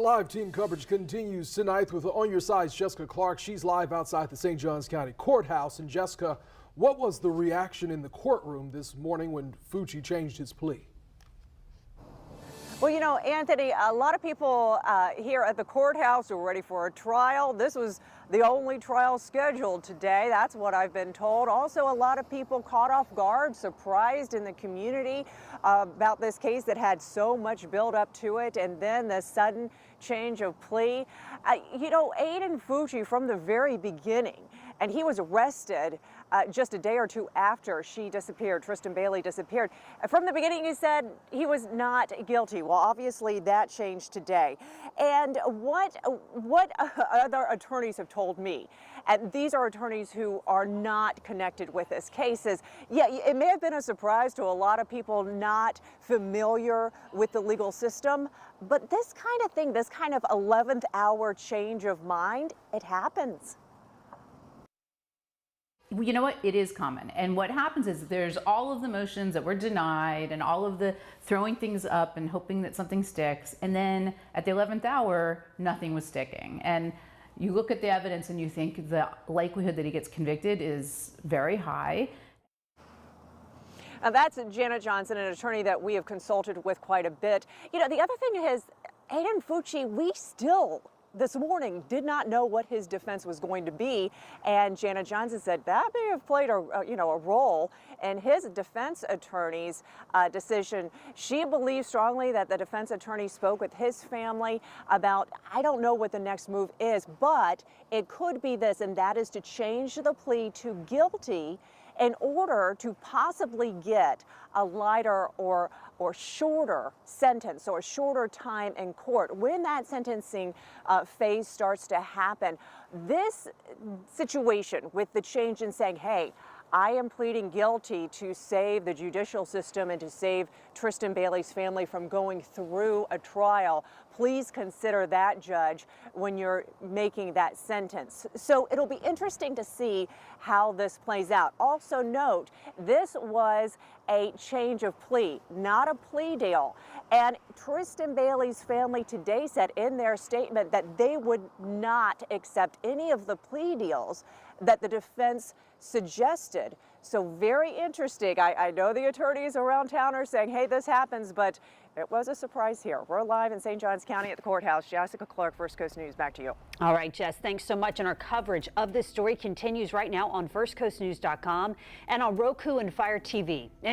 Live team coverage continues tonight with On Your Side's Jessica Clark. She's live outside the St. Johns County Courthouse. And Jessica, what was the reaction in the courtroom this morning when Fucci changed his plea? Well, you know, Anthony, a lot of people here at the courthouse are ready for a trial. This was the only trial scheduled today. That's what I've been told. Also, a lot of people caught off guard, surprised in the community about this case that had so much build up to it, and then the sudden change of plea. You know, Aiden Fucci from the very beginning, and he was arrested just a day or two after she disappeared, Tristyn Bailey disappeared. From the beginning, he said he was not guilty. Well, obviously that changed today. And what other attorneys have told me, and these are attorneys who are not connected with this case, is, yeah, it may have been a surprise to a lot of people not familiar with the legal system, but this kind of thing, this kind of 11th hour change of mind, it happens. You know what? It is common. And what happens is there's all of the motions that were denied and all of the throwing things up and hoping that something sticks. And then at the 11th hour, nothing was sticking. And you look at the evidence and you think the likelihood that he gets convicted is very high. That's Janet Johnson, an attorney that we have consulted with quite a bit. You know, the other thing is, Aiden Fucci, we still this morning did not know what his defense was going to be, and Janet Johnson said that may have played a role in his defense attorney's decision. She believes strongly that the defense attorney spoke with his family about, I don't know what the next move is, but it could be this, and that is to change the plea to guilty in order to possibly get a lighter or shorter sentence or a shorter time in court. When that sentencing phase starts to happen, this situation with the change in saying, hey, I am pleading guilty to save the judicial system and to save Tristyn Bailey's family from going through a trial. Please consider that, Judge, when you're making that sentence. So it'll be interesting to see how this plays out. Also note, this was a change of plea, not a plea deal. And Tristyn Bailey's family today said in their statement that they would not accept any of the plea deals that the defense suggested. So very interesting. I know the attorneys around town are saying, hey, this happens, but it was a surprise here. We're live in St. Johns County at the courthouse. Jessica Clark, First Coast News, back to you. All right, Jess, thanks so much. And our coverage of this story continues right now on firstcoastnews.com and on Roku and Fire TV. And